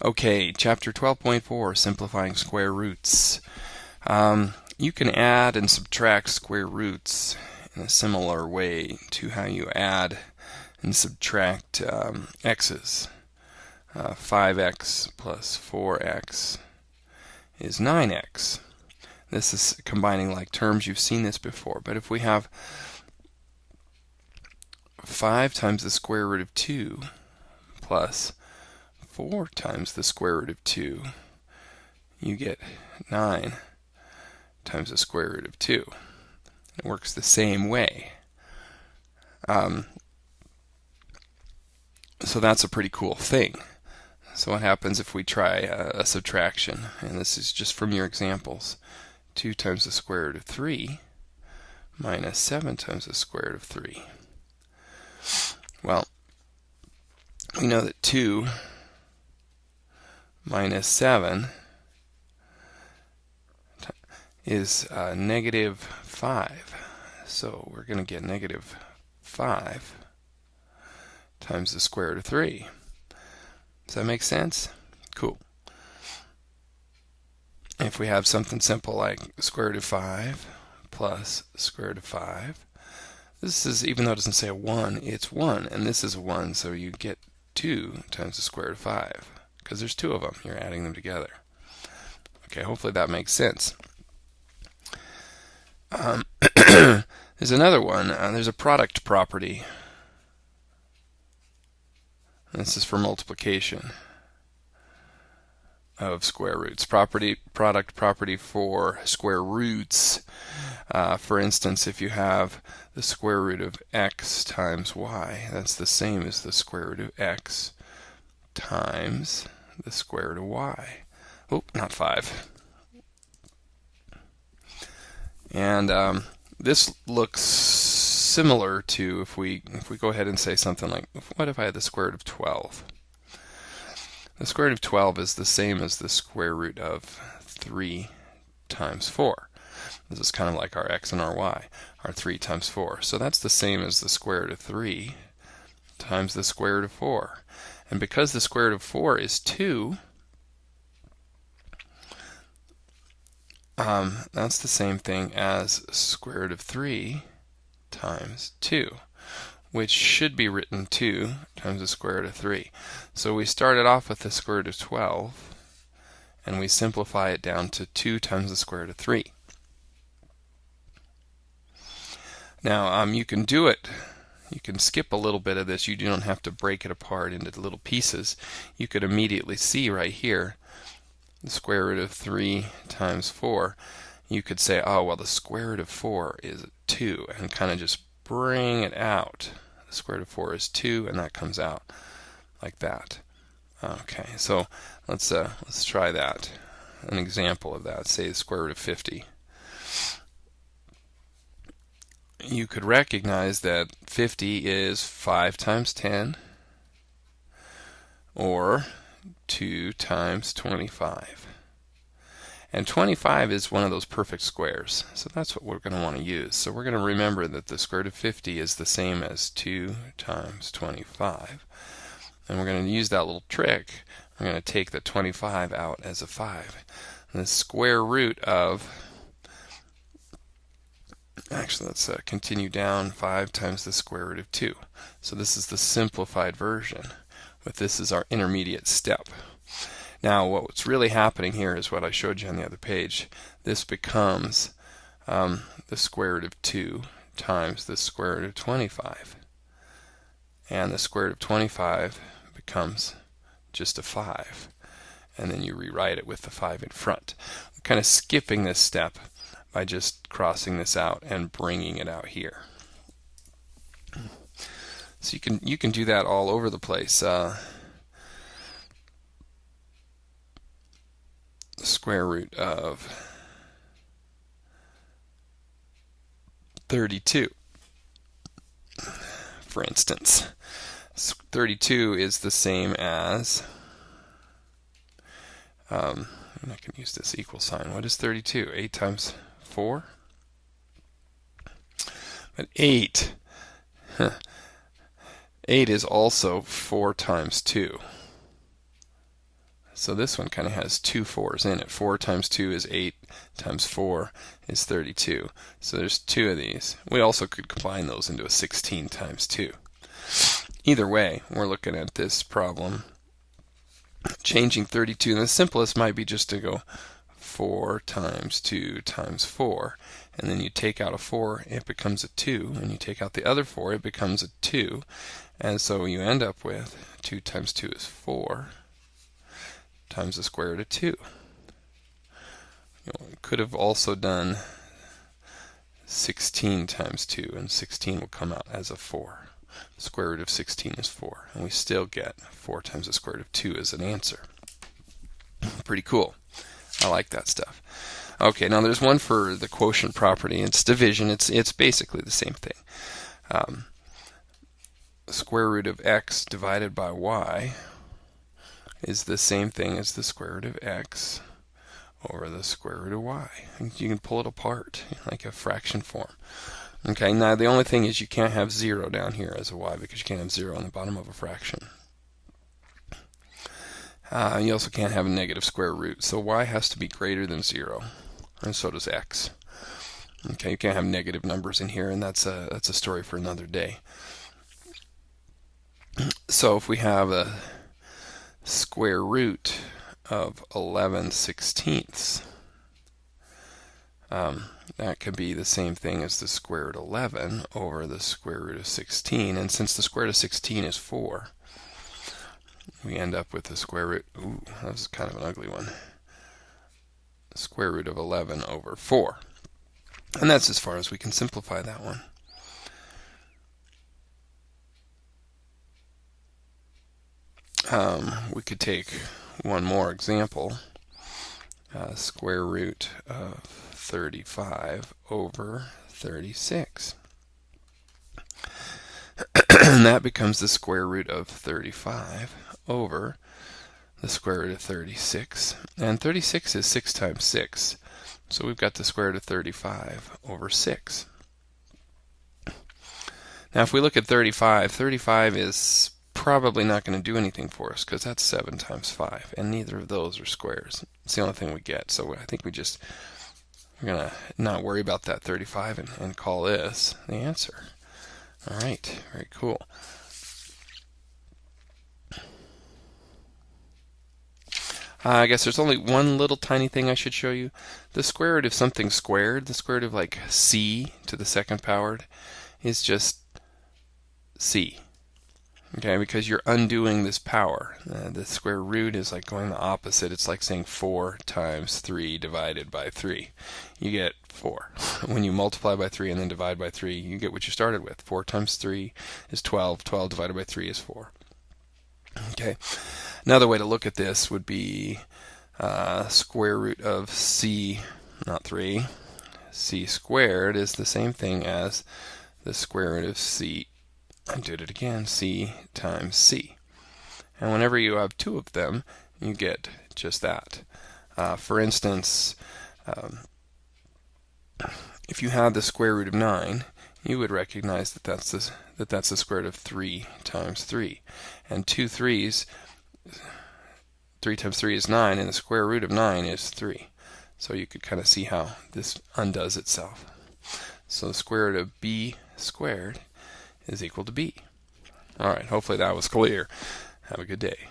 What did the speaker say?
Okay, chapter 12.4, simplifying square roots. You can add and subtract square roots in a similar way to how you add and subtract x's. 5x plus 4x is 9x. This is combining like terms. You've seen this before, but if we have 5 times the square root of 2 plus 4 times the square root of 2, you get 9 times the square root of 2. It works the same way. So that's a pretty cool thing. So what happens if we try a subtraction? And this is just from your examples. 2 times the square root of 3 minus 7 times the square root of 3. Well, we know that 2 minus 7 is negative 5. So we're going to get negative 5 times the square root of 3. Does that make sense? Cool. If we have something simple like the square root of 5 plus the square root of 5, this is, even though it doesn't say a 1, it's 1, and this is a 1, so you get 2 times the square root of 5, because there's 2 of them. You're adding them together. Okay, hopefully that makes sense. There's another one. There's a product property. This is for multiplication of square roots. Product property for square roots. For instance, if you have the square root of x times y, that's the same as the square root of x times the square root of y. Oh, not 5. And this looks similar to if we go ahead and say something like, what if I had the square root of 12? The square root of 12 is the same as the square root of 3 times 4. This is kind of like our x and our y, our 3 times 4. So that's the same as the square root of 3 times the square root of 4. And because the square root of 4 is 2, that's the same thing as square root of 3 times 2, which should be written 2 times the square root of 3. So we started off with the square root of 12, and we simplify it down to 2 times the square root of 3. Now, you can do it. You can skip a little bit of this. You don't have to break it apart into little pieces. You could immediately see right here the square root of 3 times 4. You could say, oh, well, the square root of 4 is 2, and kind of just bring it out. The square root of 4 is 2, and that comes out like that. Okay, so let's try that. An example of that, say the square root of 50. You could recognize that 50 is 5 times 10, or 2 times 25. And 25 is one of those perfect squares, so that's what we're going to want to use. So we're going to remember that the square root of 50 is the same as 2 times 25. And we're going to use that little trick. We're going to take the 25 out as a 5. And the square root of, actually let's continue down, 5 times the square root of 2. So this is the simplified version, but this is our intermediate step. Now what's really happening here is what I showed you on the other page. This becomes the square root of 2 times the square root of 25. And the square root of 25 becomes just a 5. And then you rewrite it with the 5 in front. We're kind of skipping this step by just crossing this out and bringing it out here. So you can do that all over the place. The square root of 32, for instance. 32 is the same as, I can use this equal sign. What is 32? 8 times 4? But 8 is also 4 times 2. So this one kind of has two 4's in it. 4 times 2 is 8, times 4 is 32. So there's two of these. We also could combine those into a 16 times 2. Either way, we're looking at this problem changing 32, and the simplest might be just to go 4 times 2 times 4, and then you take out a 4, it becomes a 2, and you take out the other 4, it becomes a 2, and so you end up with 2 times 2 is 4 times the square root of 2. You could have also done 16 times 2, and 16 will come out as a 4. The square root of 16 is 4, and we still get 4 times the square root of 2 as an answer. Pretty cool. I like that stuff. Okay, now there's one for the quotient property. It's division. It's basically the same thing. The square root of x divided by y is the same thing as the square root of x over the square root of y. You can pull it apart like a fraction form. Okay, now the only thing is you can't have 0 down here as a y because you can't have 0 on the bottom of a fraction. You also can't have a negative square root, so y has to be greater than 0, and so does x. Okay, you can't have negative numbers in here, and that's a story for another day. So if we have a square root of 11/16, that could be the same thing as the square root of 11 over the square root of 16, and since the square root of 16 is 4, we end up with the square root, ooh, that was kind of an ugly one, square root of 11 over 4. And that's as far as we can simplify that one. We could take one more example, square root of 35 over 36. And that becomes the square root of 35 over the square root of 36. And 36 is 6 times 6. So we've got the square root of 35 over 6. Now if we look at 35, 35 is probably not going to do anything for us because that's 7 times 5, and neither of those are squares. It's the only thing we get. So I think we're going to not worry about that 35 and call this the answer. All right, very cool. I guess there's only one little tiny thing I should show you. The square root of something squared, the square root of like c to the second powered, is just c. Okay, because you're undoing this power. The square root is like going the opposite. It's like saying 4 times 3 divided by 3. You get 4. When you multiply by 3 and then divide by 3, you get what you started with. 4 times 3 is 12. 12 divided by 3 is 4. Okay. Another way to look at this would be square root of c, not 3. C squared is the same thing as the square root of c. I did it again, c times c. And whenever you have two of them, you get just that. For instance, if you had the square root of 9, you would recognize that that's the square root of 3 times 3. And 2 3's, 3 times 3 is 9, and the square root of 9 is 3. So you could kind of see how this undoes itself. So the square root of b squared is equal to b. All right, hopefully that was clear. Have a good day.